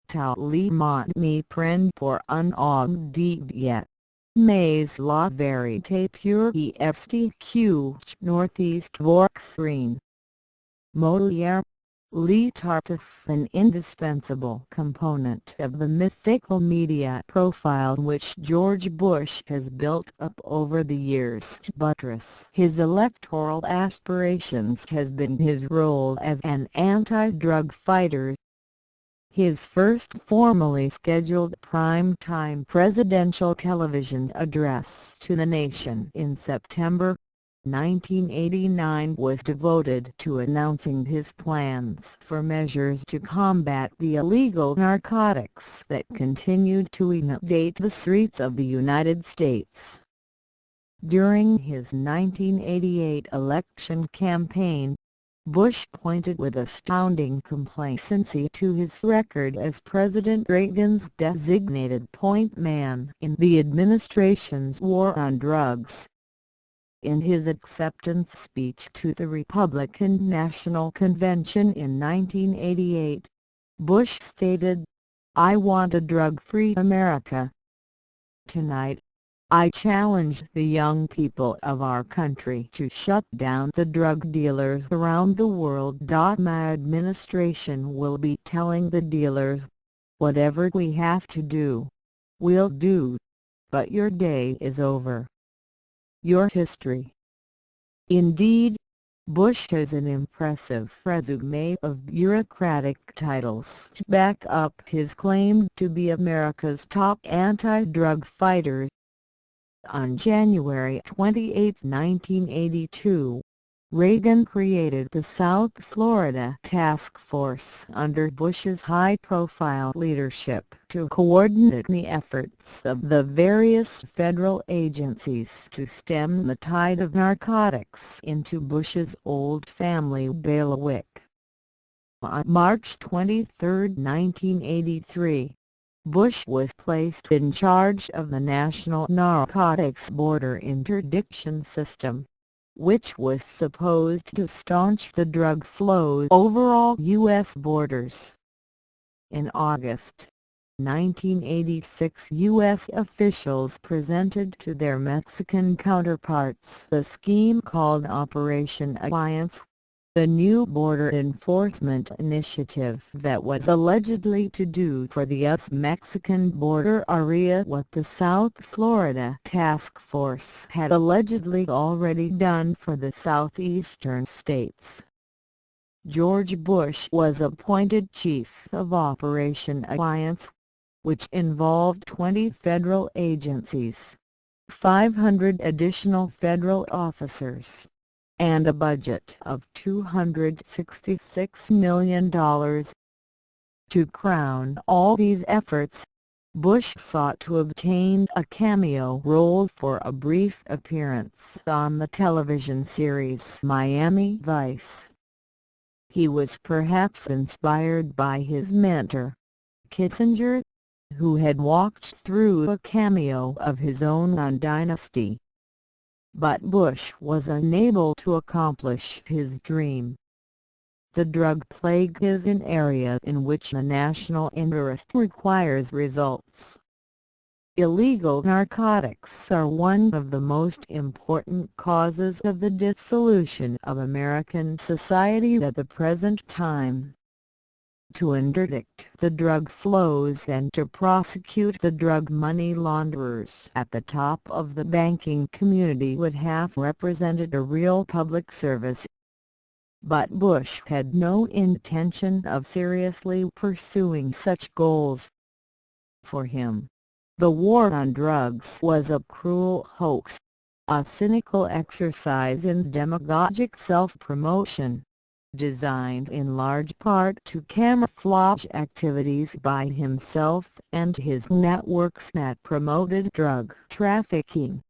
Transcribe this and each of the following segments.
Tout monde me prend pour un homme d'idiot. Mais la vérité pure est que northeast Vorkstreen. Molière. Rhetoric, an indispensable component of the mythical media profile which George Bush has built up over the years to buttress his electoral aspirations, has been his role as an anti-drug fighter. His first formally scheduled prime-time presidential television address to the nation in September 1989 was devoted to announcing his plans for measures to combat the illegal narcotics that continued to inundate the streets of the United States. During his 1988 election campaign, Bush pointed with astounding complacency to his record as President Reagan's designated point man in the administration's war on drugs. In his acceptance speech to the Republican National Convention in 1988, Bush stated, "I want a drug-free America. Tonight, I challenge the young people of our country to shut down the drug dealers around the world. My administration will be telling the dealers, whatever we have to do, we'll do. But your day is over. Your history." Indeed, Bush has an impressive resume of bureaucratic titles to back up his claim to be America's top anti-drug fighter. On January 28, 1982, Reagan created the South Florida Task Force under Bush's high-profile leadership to coordinate the efforts of the various federal agencies to stem the tide of narcotics into Bush's old family bailiwick. On March 23, 1983, Bush was placed in charge of the National Narcotics Border Interdiction System, which was supposed to staunch the drug flows over all U.S. borders. In August 1986, U.S. officials presented to their Mexican counterparts a scheme called Operation Alliance, the new border enforcement initiative that was allegedly to do for the U.S.-Mexican border area what the South Florida Task Force had allegedly already done for the southeastern states. George Bush was appointed chief of Operation Alliance, which involved 20 federal agencies, 500 additional federal officers, and a budget of $266 million. To crown all these efforts, Bush sought to obtain a cameo role for a brief appearance on the television series Miami Vice. He was perhaps inspired by his mentor, Kissinger, who had walked through a cameo of his own on Dynasty. But Bush was unable to accomplish his dream. The drug plague is an area in which the national interest requires results. Illegal narcotics are one of the most important causes of the dissolution of American society at the present time. To interdict the drug flows and to prosecute the drug money launderers at the top of the banking community would have represented a real public service. But Bush had no intention of seriously pursuing such goals. For him, the war on drugs was a cruel hoax, a cynical exercise in demagogic self-promotion, designed in large part to camouflage activities by himself and his networks that promoted drug trafficking.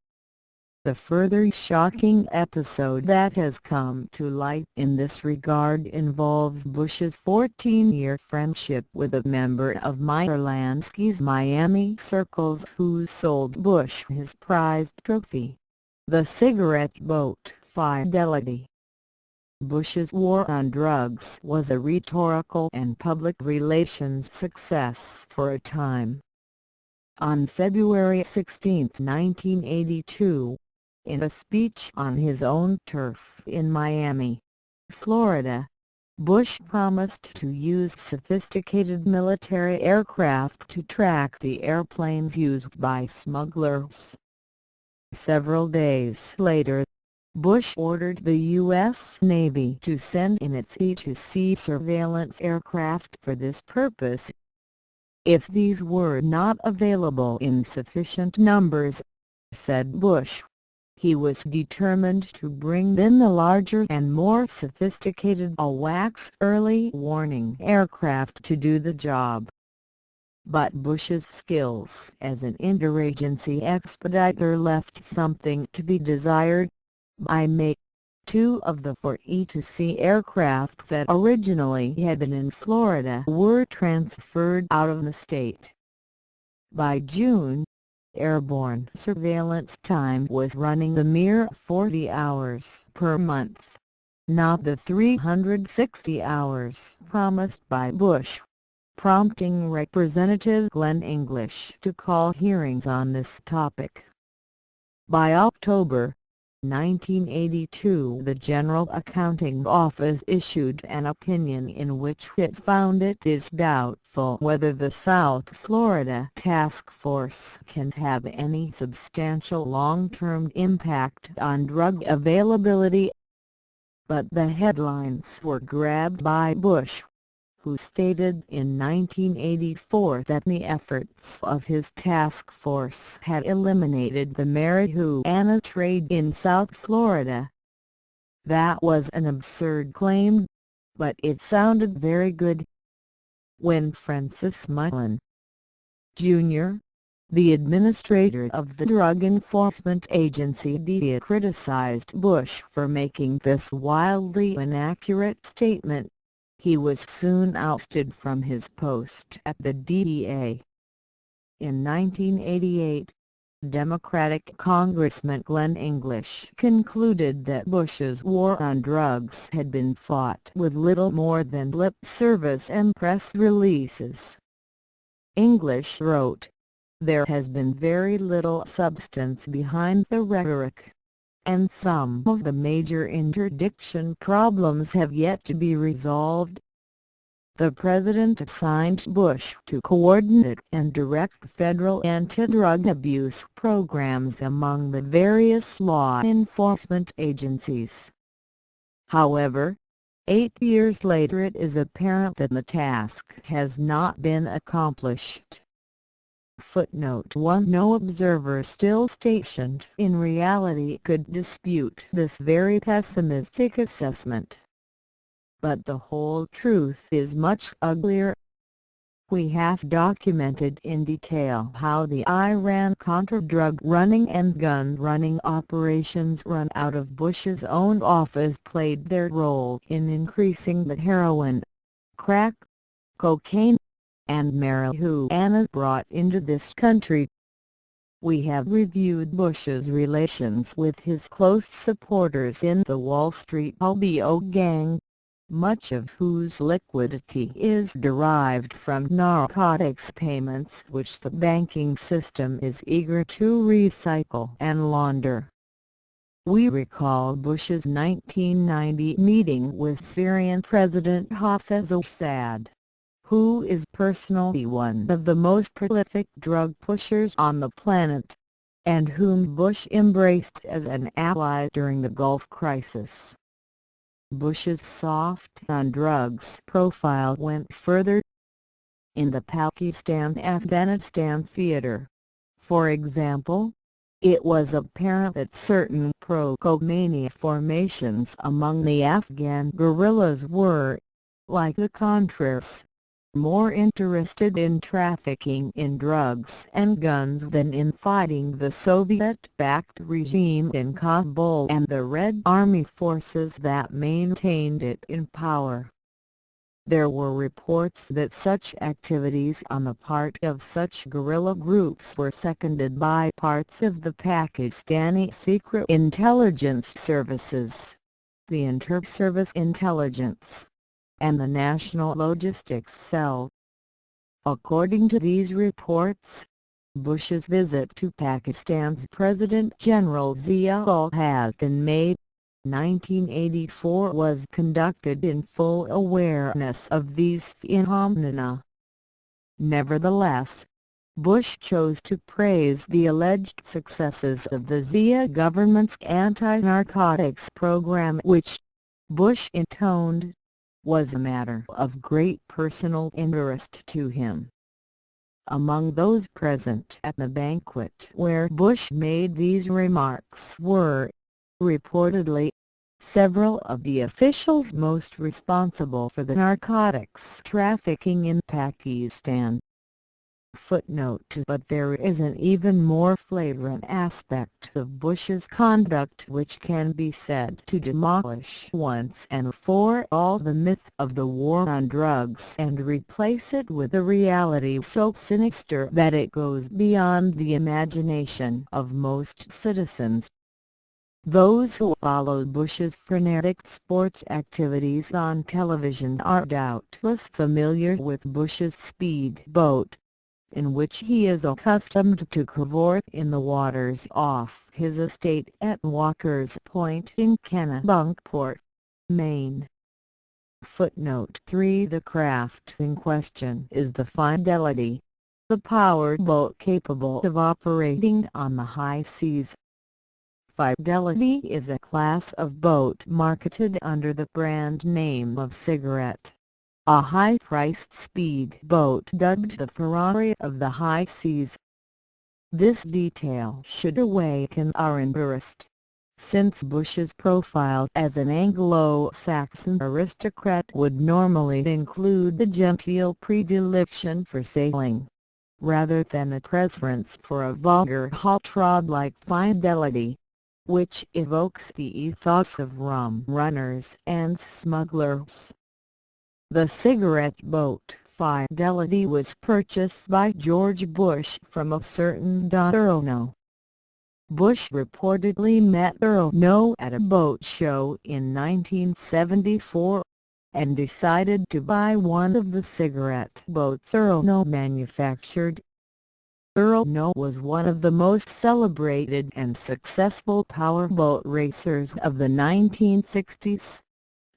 The further shocking episode that has come to light in this regard involves Bush's 14-year friendship with a member of Meyer Lansky's Miami circles who sold Bush his prized trophy, the cigarette boat Fidelity. Bush's war on drugs was a rhetorical and public relations success for a time. On February 16, 1982, in a speech on his own turf in Miami, Florida, Bush promised to use sophisticated military aircraft to track the airplanes used by smugglers. Several days later, Bush ordered the U.S. Navy to send in its E-2C surveillance aircraft for this purpose. If these were not available in sufficient numbers, said Bush, he was determined to bring in the larger and more sophisticated AWACS early warning aircraft to do the job. But Bush's skills as an interagency expediter left something to be desired. By May, 2 of the 4 E-2C aircraft that originally had been in Florida were transferred out of the state. By June, airborne surveillance time was running a mere 40 hours per month, not the 360 hours promised by Bush, prompting Representative Glenn English to call hearings on this topic. By October 1982, the General Accounting Office issued an opinion in which it found it is doubtful whether the South Florida Task Force can have any substantial long-term impact on drug availability. But the headlines were grabbed by Bush, who stated in 1984 that the efforts of his task force had eliminated the marijuana trade in South Florida. That was an absurd claim, but it sounded very good. When Francis Mullen, Jr., the administrator of the Drug Enforcement Agency DEA, criticized Bush for making this wildly inaccurate statement, he was soon ousted from his post at the DEA. In 1988, Democratic Congressman Glenn English concluded that Bush's war on drugs had been fought with little more than lip service and press releases. English wrote, "There has been very little substance behind the rhetoric, and some of the major interdiction problems have yet to be resolved." The President assigned Bush to coordinate and direct federal anti-drug abuse programs among the various law enforcement agencies. However, 8 years later it is apparent that the task has not been accomplished. Footnote 1: No observer still stationed in reality could dispute this very pessimistic assessment. But the whole truth is much uglier. We have documented in detail how the Iran-Contra drug running and gun running operations run out of Bush's own office played their role in increasing the heroin, crack, cocaine, and marijuana brought into this country. We have reviewed Bush's relations with his close supporters in the Wall Street OBO gang, much of whose liquidity is derived from narcotics payments which the banking system is eager to recycle and launder. We recall Bush's 1990 meeting with Syrian President Hafez al-Assad, who is personally one of the most prolific drug pushers on the planet, and whom Bush embraced as an ally during the Gulf crisis. Bush's soft on drugs profile went further. In the Pakistan-Afghanistan theater, for example, it was apparent that certain pro-Khomeini formations among the Afghan guerrillas were, like the Contras, more interested in trafficking in drugs and guns than in fighting the Soviet-backed regime in Kabul and the Red Army forces that maintained it in power. There were reports that such activities on the part of such guerrilla groups were seconded by parts of the Pakistani secret intelligence services. the Inter-Service Intelligence, and the National Logistics Cell. According to these reports, Bush's visit to Pakistan's President General Zia-ul-Haq in May 1984 was conducted in full awareness of these phenomena. Nevertheless, Bush chose to praise the alleged successes of the Zia government's anti-narcotics program, which, Bush intoned, was a matter of great personal interest to him. Among those present at the banquet where Bush made these remarks were, reportedly, several of the officials most responsible for the narcotics trafficking in Pakistan. Footnote: But there is an even more flagrant aspect of Bush's conduct which can be said to demolish once and for all the myth of the war on drugs and replace it with a reality so sinister that it goes beyond the imagination of most citizens. Those who followed Bush's frenetic sports activities on television are doubtless familiar with Bush's speedboat, in which he is accustomed to cavort in the waters off his estate at Walker's Point in Kennebunkport, Maine. Footnote 3: The craft in question is the Fidelity, the powered boat capable of operating on the high seas. Fidelity is a class of boat marketed under the brand name of Cigarette, a high-priced speedboat dubbed the Ferrari of the high seas. This detail should awaken our interest, since Bush's profile as an Anglo-Saxon aristocrat would normally include the genteel predilection for sailing, rather than a preference for a vulgar hot rod like Fidelity, which evokes the ethos of rum runners and smugglers. The cigarette boat Fidelity was purchased by George Bush from a certain Don Aronow. Bush reportedly met Aronow at a boat show in 1974, and decided to buy one of the cigarette boats Aronow manufactured. Aronow was one of the most celebrated and successful powerboat racers of the 1960s,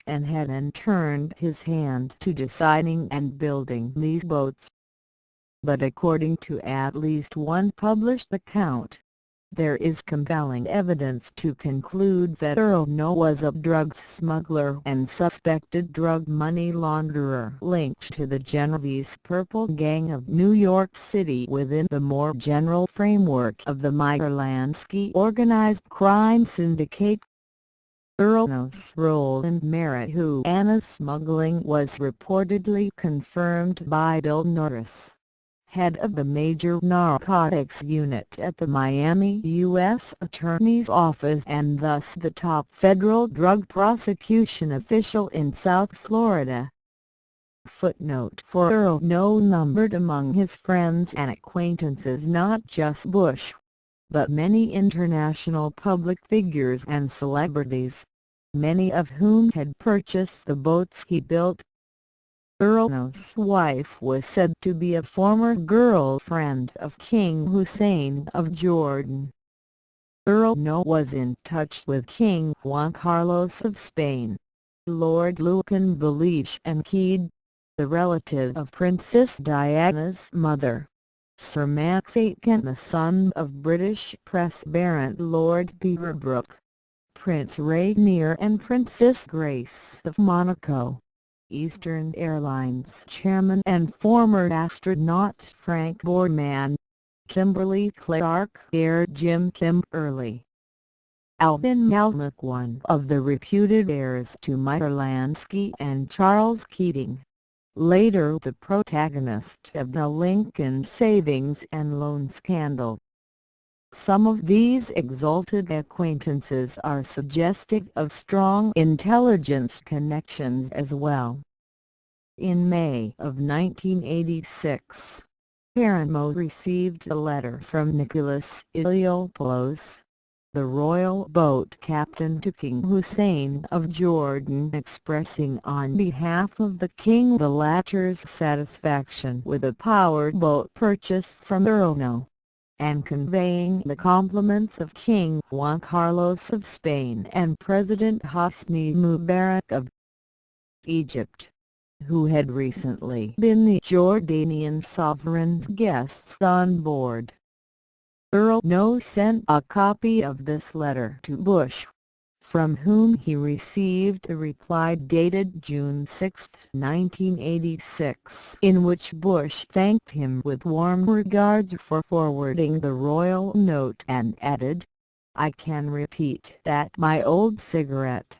and had then turned his hand to designing and building these boats. But according to at least one published account, there is compelling evidence to conclude that Aronow was a drug smuggler and suspected drug money launderer linked to the Genovese Purple Gang of New York City within the more general framework of the Myerlansky organized crime syndicate. Aronow's role in marijuana smuggling was reportedly confirmed by Bill Norris, head of the Major Narcotics Unit at the Miami U.S. Attorney's Office and thus the top federal drug prosecution official in South Florida. Footnote: For Aronow numbered among his friends and acquaintances not just Bush, but many international public figures and celebrities, many of whom had purchased the boats he built. Aronow's wife was said to be a former girlfriend of King Hussein of Jordan. Aronow was in touch with King Juan Carlos of Spain, Lord Lucan Belich and Keed, the relative of Princess Diana's mother, Sir Max Aitken, the son of British press baron Lord Beaverbrook, Prince Rainier and Princess Grace of Monaco, Eastern Airlines chairman and former astronaut Frank Borman, Kimberly-Clark heir Jim Kimberly, Alvin Malnick, one of the reputed heirs to Myerlansky and Charles Keating, later the protagonist of the Lincoln savings and loan scandal. Some of these exalted acquaintances are suggestive of strong intelligence connections as well. In May of 1986, Aronow received a letter from Nicholas Iliopoulos, the royal boat captain to King Hussein of Jordan, expressing on behalf of the king the latter's satisfaction with a powerboat purchased from Aronow, and conveying the compliments of King Juan Carlos of Spain and President Hosni Mubarak of Egypt, who had recently been the Jordanian sovereign's guests on board. Aronow sent a copy of this letter to Bush, from whom he received a reply dated June 6, 1986, in which Bush thanked him with warm regards for forwarding the royal note and added, "I can repeat that my old cigarette,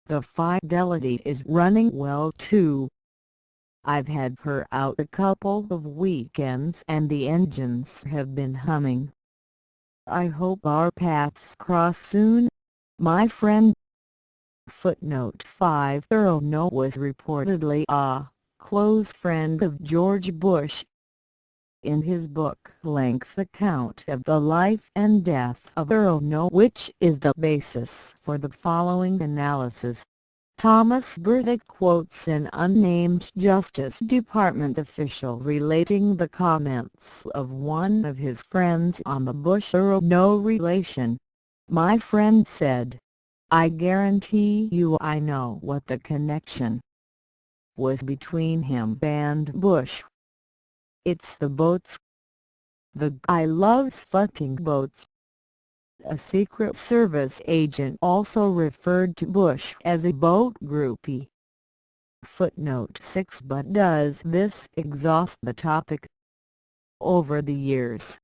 the Fidelity, is running well too. I've had her out a couple of weekends and the engines have been humming. I hope our paths cross soon, my friend." Footnote 5. Aronow was reportedly a close friend of George Bush. In his book-length account of the life and death of Aronow, which is the basis for the following analysis, Thomas Burdick quotes an unnamed Justice Department official relating the comments of one of his friends on the Bush-Aronow relation. "My friend said, 'I guarantee you I know what the connection was between him and Bush. It's the boats. The guy loves fucking boats.'" A Secret Service agent also referred to Bush as a boat groupie. Footnote 6. But does this exhaust the topic? Over the years,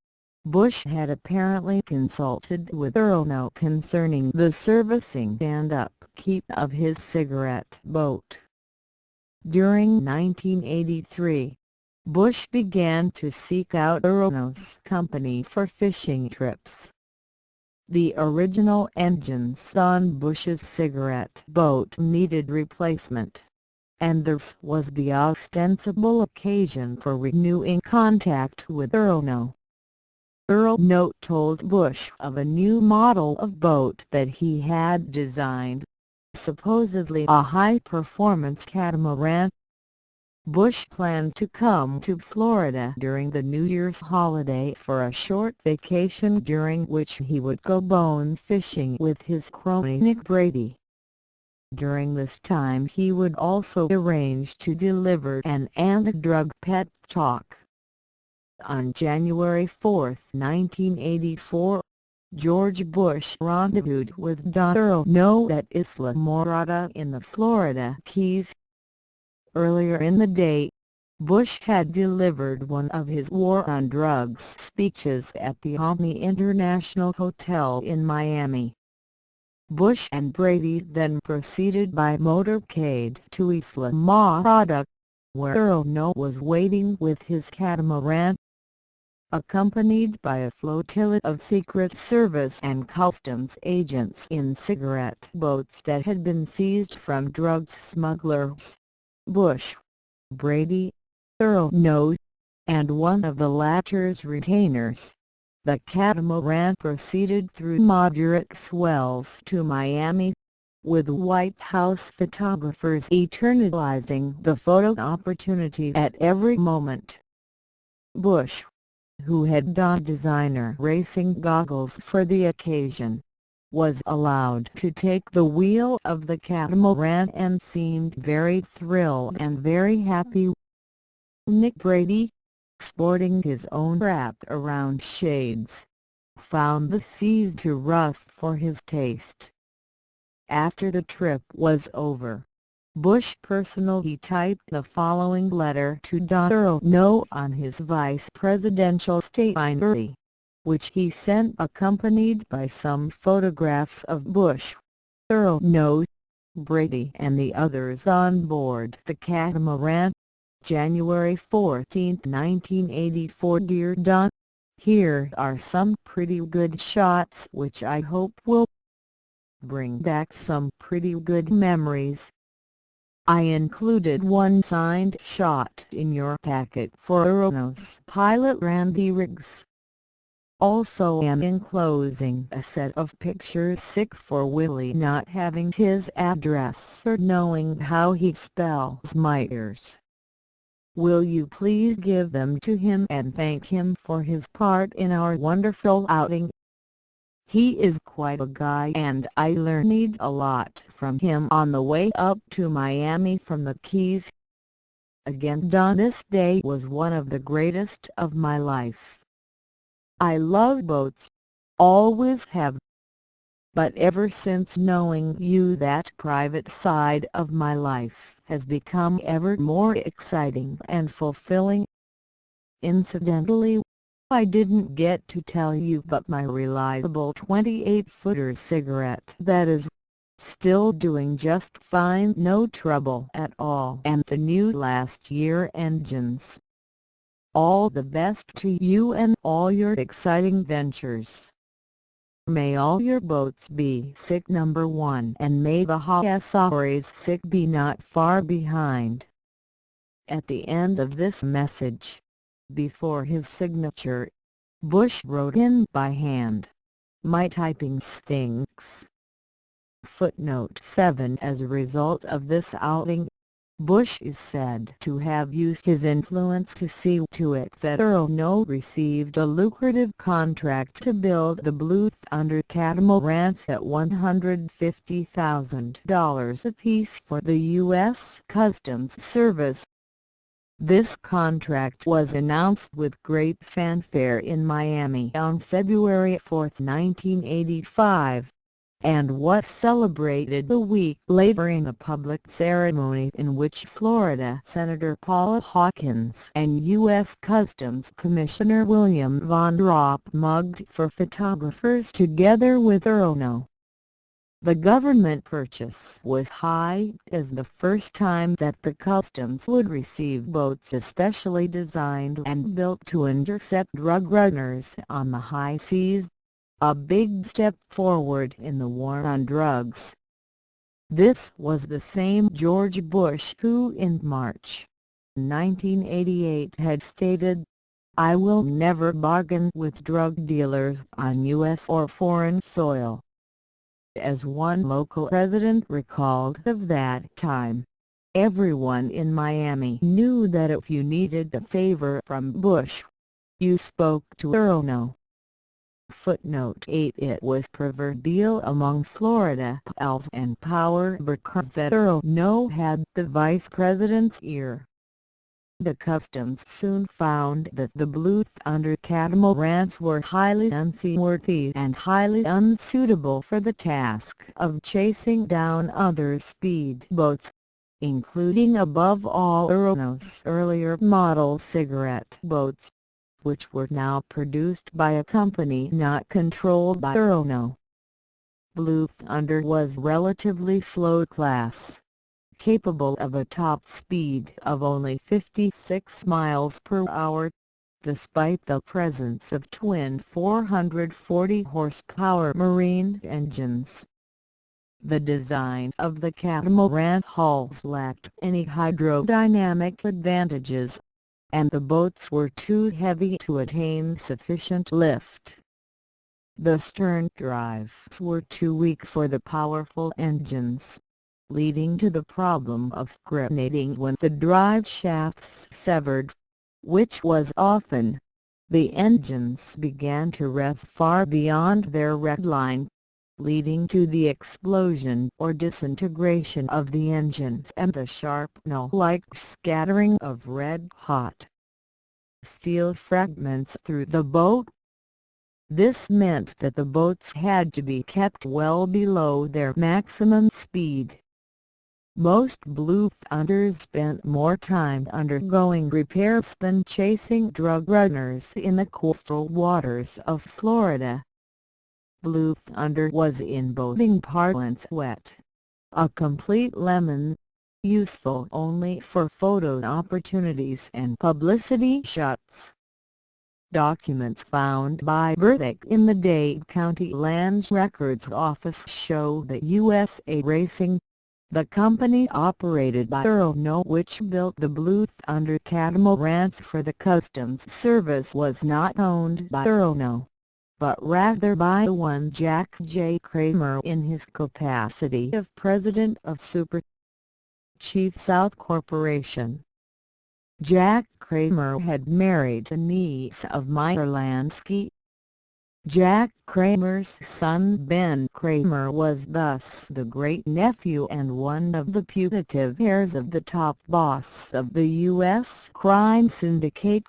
Bush had apparently consulted with Aronow concerning the servicing and upkeep of his cigarette boat. During 1983, Bush began to seek out Aronow's company for fishing trips. The original engines on Bush's cigarette boat needed replacement, and this was the ostensible occasion for renewing contact with Aronow. Aronow told Bush of a new model of boat that he had designed, supposedly a high-performance catamaran. Bush planned to come to Florida during the New Year's holiday for a short vacation during which he would go bone fishing with his crony Nick Brady. During this time he would also arrange to deliver an anti-drug pep talk. On January 4, 1984, George Bush rendezvoused with Don Aronow at Isla Morada in the Florida Keys. Earlier in the day, Bush had delivered one of his War on Drugs speeches at the Omni International Hotel in Miami. Bush and Brady then proceeded by motorcade to Isla Morada, where Aronow was waiting with his catamaran. Accompanied by a flotilla of Secret Service and Customs agents in cigarette boats that had been seized from drug smugglers, Bush, Brady, Aronow, and one of the latter's retainers, the catamaran proceeded through moderate swells to Miami, with White House photographers eternalizing the photo opportunity at every moment. Bush, who had donned designer racing goggles for the occasion, was allowed to take the wheel of the catamaran and seemed very thrilled and very happy. Nick Brady, sporting his own wrap-around shades, found the seas too rough for his taste. After the trip was over, Bush personally typed the following letter to Don Aronow on his vice presidential stationery, which he sent accompanied by some photographs of Bush, Aronow, Brady and the others on board the catamaran. January 14, 1984. Dear Don, here are some pretty good shots which I hope will bring back some pretty good memories. I included one signed shot in your packet for Aronow's pilot Randy Riggs. Also am enclosing a set of pictures for Willie not having his address or knowing how he spells Myers. Will you please give them to him and thank him for his part in our wonderful outing? He is quite a guy and I learned a lot from him on the way up to Miami from the Keys. Again, Don, this day was one of the greatest of my life. I love boats, always have. But ever since knowing you, that private side of my life has become ever more exciting and fulfilling. Incidentally, I didn't get to tell you, but my reliable 28-footer cigarette that is still doing just fine, no trouble at all, and the new last year engines. All the best to you and all your exciting ventures. May all your boats be sick number one, and may the Unauthorized sick be not far behind. At the end of this message, before his signature, Bush wrote in by hand, "My typing stinks." Footnote 7. As a result of this outing, Bush is said to have used his influence to see to it that Aronow received a lucrative contract to build the Blue Thunder catamarans at $150,000 apiece for the U.S. Customs Service. This contract was announced with great fanfare in Miami on February 4, 1985. And was celebrated a week later in a public ceremony in which Florida Senator Paul Hawkins and U.S. Customs Commissioner William Von Ropp mugged for photographers together with Aronow. The government purchase was high as the first time that the customs would receive boats especially designed and built to intercept drug runners on the high seas. A big step forward in the war on drugs. This was the same George Bush who in March 1988 had stated, "I will never bargain with drug dealers on U.S. or foreign soil." As one local resident recalled of that time, everyone in Miami knew that if you needed a favor from Bush, you spoke to Aronow. Footnote 8. It was proverbial among Florida pals and power brokers that Aronow had the vice president's ear. The customs soon found that the Blue Thunder catamarans were highly unseaworthy and highly unsuitable for the task of chasing down other speedboats, including above all Aronow's earlier model cigarette boats, which were now produced by a company not controlled by Aronow. Blue Thunder was relatively slow class, capable of a top speed of only 56 miles per hour, despite the presence of twin 440 horsepower marine engines. The design of the catamaran hulls lacked any hydrodynamic advantages, and the boats were too heavy to attain sufficient lift. The stern drives were too weak for the powerful engines, leading to the problem of grenading when the drive shafts severed, which was often. The engines began to rev far beyond their red line, leading to the explosion or disintegration of the engines and the shrapnel-like scattering of red-hot steel fragments through the boat. This meant that the boats had to be kept well below their maximum speed. Most Blue Thunders spent more time undergoing repairs than chasing drug runners in the coastal waters of Florida. Blue Thunder was in boating parlance wet. A complete lemon, useful only for photo opportunities and publicity shots. Documents found by Rhetoric in the Dade County Land Records Office show that USA Racing, the company operated by Aronow which built the Blue Thunder catamarans for the Customs Service, was not owned by Aronow. but rather by one Jack J. Kramer in his capacity of president of Super Chief South Corporation. Jack Kramer had married a niece of Meyer Lansky. Jack Kramer's son Ben Kramer was thus the great-nephew and one of the putative heirs of the top boss of the U.S. crime syndicate,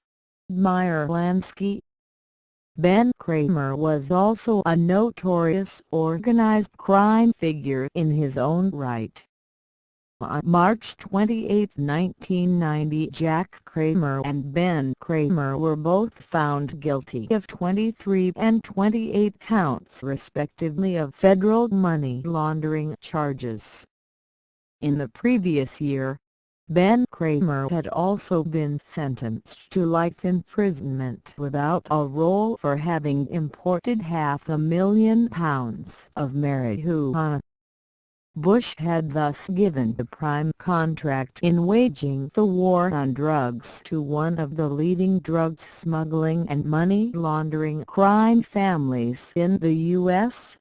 Meyer Lansky. Ben Kramer was also a notorious organized crime figure in his own right. On March 28, 1990, Jack Kramer and Ben Kramer were both found guilty of 23 and 28 counts respectively of federal money laundering charges. In the previous year, Ben Kramer had also been sentenced to life imprisonment without a parole for having imported £500,000 of marijuana. Bush had thus given the prime contract in waging the war on drugs to one of the leading drug smuggling and money laundering crime families in the U.S.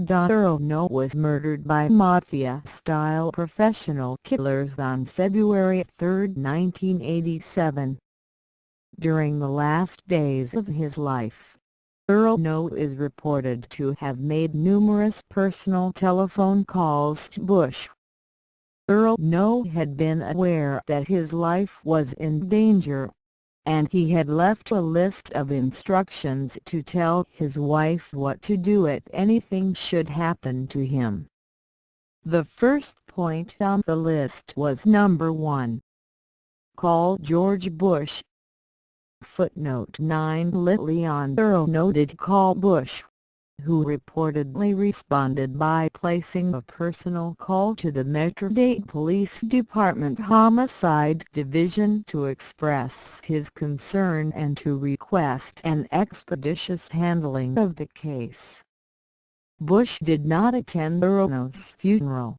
Don Aronow was murdered by mafia-style professional killers on February 3, 1987. During the last days of his life, Aronow is reported to have made numerous personal telephone calls to Bush. Aronow had been aware that his life was in danger, and he had left a list of instructions to tell his wife what to do if anything should happen to him. The first point on the list was number 1. Call George Bush. Footnote 9. Leon Aronow did call Bush, who reportedly responded by placing a personal call to the Metro-Dade Police Department Homicide Division to express his concern and to request an expeditious handling of the case. Bush did not attend Aronow's funeral,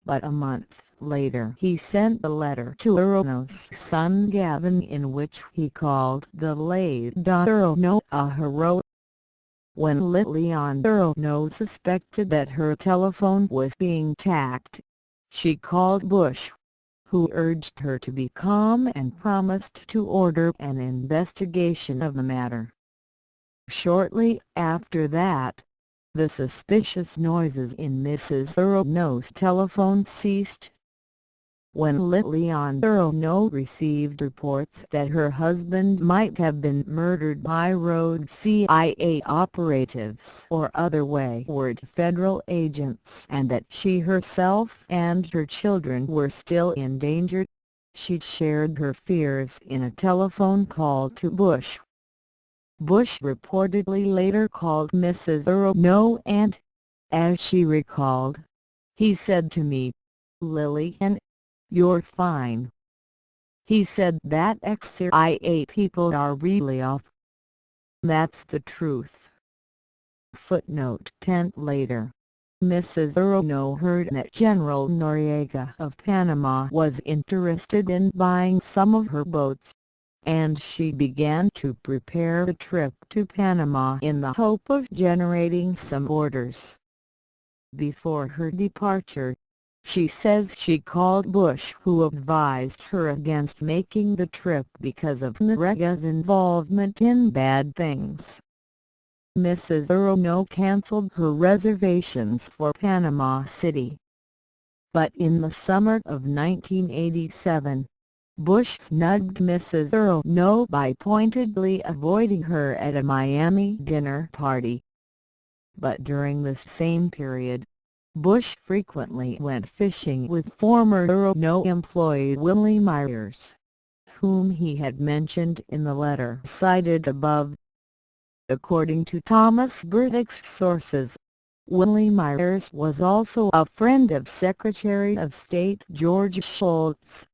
but a month later he sent a letter to Aronow's son Gavin in which he called the late Don Aronow a hero. When Leon Aronow suspected that her telephone was being tapped, she called Bush, who urged her to be calm and promised to order an investigation of the matter. Shortly after that, the suspicious noises in Mrs. Aronow's telephone ceased. When Leon Aronow received reports that her husband might have been murdered by rogue CIA operatives or other wayward federal agents and that she herself and her children were still in danger, she shared her fears in a telephone call to Bush. Bush reportedly later called Mrs. Aronow and, as she recalled, he said to me, "Lillian, you're fine." He said that ex-CIA people are really off. That's the truth. Footnote 10. Later, Mrs. Aronow heard that General Noriega of Panama was interested in buying some of her boats, and she began to prepare a trip to Panama in the hope of generating some orders. Before her departure, she says she called Bush, who advised her against making the trip because of Noriega's involvement in bad things. Mrs. Aronow cancelled her reservations for Panama City. But in the summer of 1987, Bush snubbed Mrs. Aronow by pointedly avoiding her at a Miami dinner party. But during this same period, Bush frequently went fishing with former Aronow employee Willie Myers, whom he had mentioned in the letter cited above. According to Thomas Burdick's sources, Willie Myers was also a friend of Secretary of State George Shultz,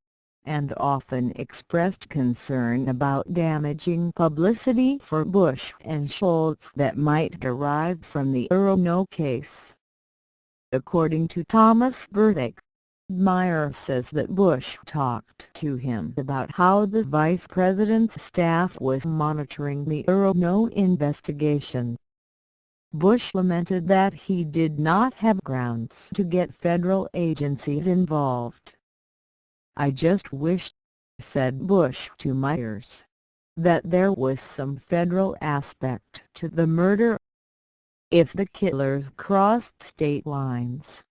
and often expressed concern about damaging publicity for Bush and Shultz that might derive from the Aronow case. According to Thomas Burdick, Meyer says that Bush talked to him about how the vice president's staff was monitoring the Aronow investigation. Bush lamented that he did not have grounds to get federal agencies involved. "I just wish," said Bush to Myers, "that there was some federal aspect to the murder. If the killers crossed state lines,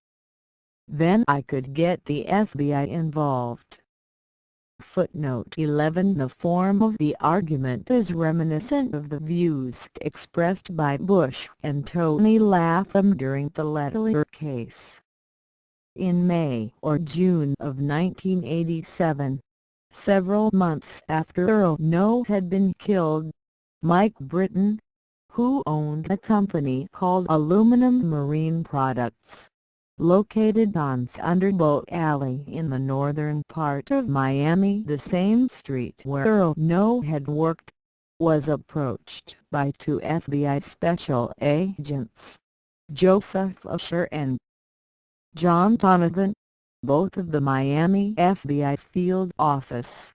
then I could get the FBI involved." Footnote 11. The form of the argument is reminiscent of the views expressed by Bush and Tony Latham during the Rhetoric case. In May or June of 1987, several months after Aronow had been killed, Mike Britton, who owned a company called Aluminum Marine Products, located on Thunderbolt Alley in the northern part of Miami, the same street where Aronow had worked, was approached by two FBI special agents, Joseph Usher and John Donovan, both of the Miami FBI field office.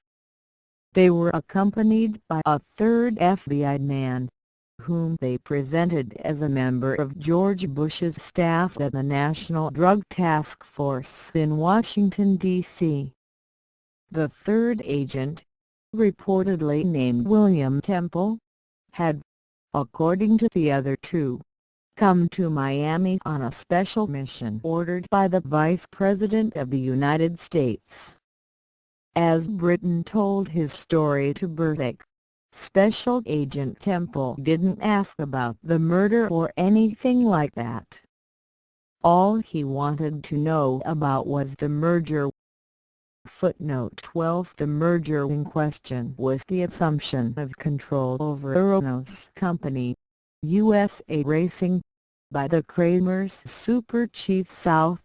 They were accompanied by a third FBI man, whom they presented as a member of George Bush's staff at the National Drug Task Force in Washington, D.C. The third agent, reportedly named William Temple, had, according to the other two, come to Miami on a special mission ordered by the Vice President of the United States. As Britton told his story to Rhetoric, Special Agent Temple didn't ask about the murder or anything like that. All he wanted to know about was the merger. Footnote 12. The merger in question was the assumption of control over Aronow's company, USA Racing, by the Kramer's Super Chief South,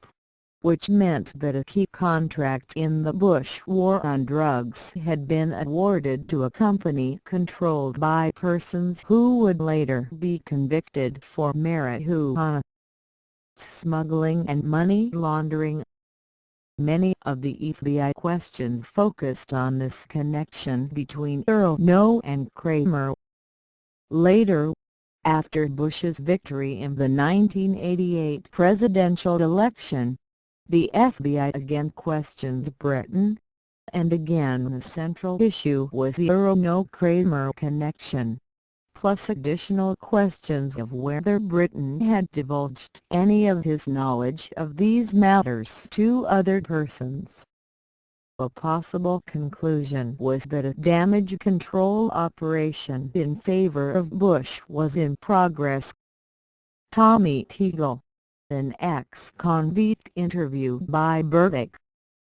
which meant that a key contract in the Bush War on Drugs had been awarded to a company controlled by persons who would later be convicted for marijuana smuggling and money laundering. Many of the FBI questions focused on this connection between Aronow and Kramer. Later, after Bush's victory in the 1988 presidential election, the FBI again questioned Britton, and again the central issue was the Aronow-Kramer connection, plus additional questions of whether Britton had divulged any of his knowledge of these matters to other persons. A possible conclusion was that a damage control operation in favor of Bush was in progress. Tommy Teagle, an ex-convict interviewed by Rhetoric,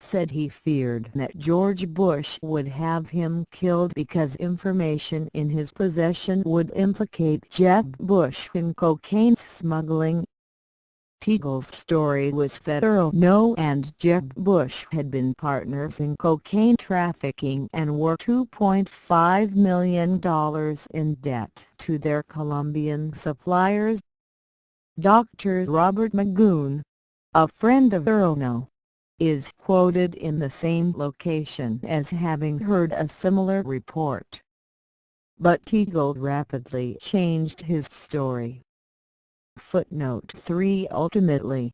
said he feared that George Bush would have him killed because information in his possession would implicate Jeb Bush in cocaine smuggling. Teagle's story was that Aronow and Jeb Bush had been partners in cocaine trafficking and were $2.5 million in debt to their Colombian suppliers. Dr. Robert Magoon, a friend of Aronow, is quoted in the same location as having heard a similar report. But Teagle rapidly changed his story. Footnote 3. Ultimately,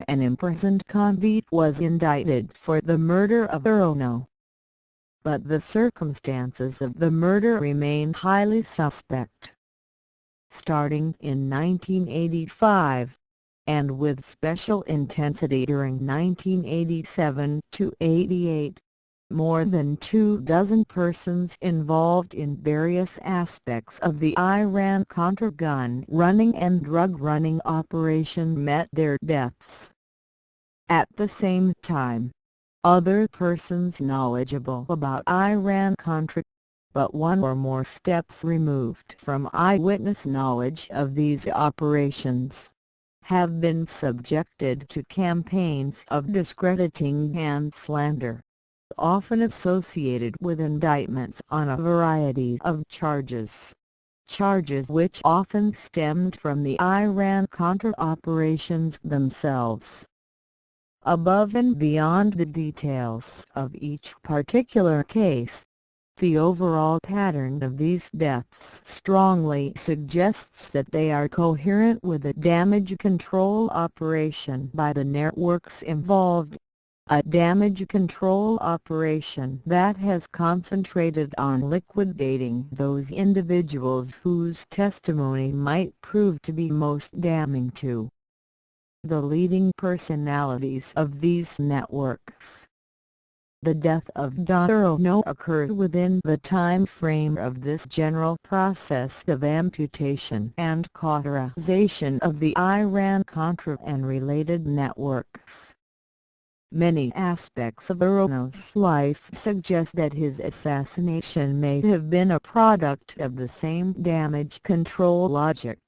an imprisoned convict was indicted for the murder of Aronow, but the circumstances of the murder remain highly suspect. Starting in 1985, and with special intensity during 1987–88, more than 24 persons involved in various aspects of the Iran-Contra gun running and drug running operation met their deaths. At the same time, other persons knowledgeable about Iran-Contra, but one or more steps removed from eyewitness knowledge of these operations, have been subjected to campaigns of discrediting and slander, often associated with indictments on a variety of charges which often stemmed from the Iran-Contra operations themselves. Above and beyond the details of each particular case, the overall pattern of these deaths strongly suggests that they are coherent with a damage control operation by the networks involved, a damage control operation that has concentrated on liquidating those individuals whose testimony might prove to be most damning to the leading personalities of these networks. The death of Don Aronow occurred within the time frame of this general process of amputation and cauterization of the Iran-Contra and related networks. Many aspects of Aronow's life suggest that his assassination may have been a product of the same damage control logic.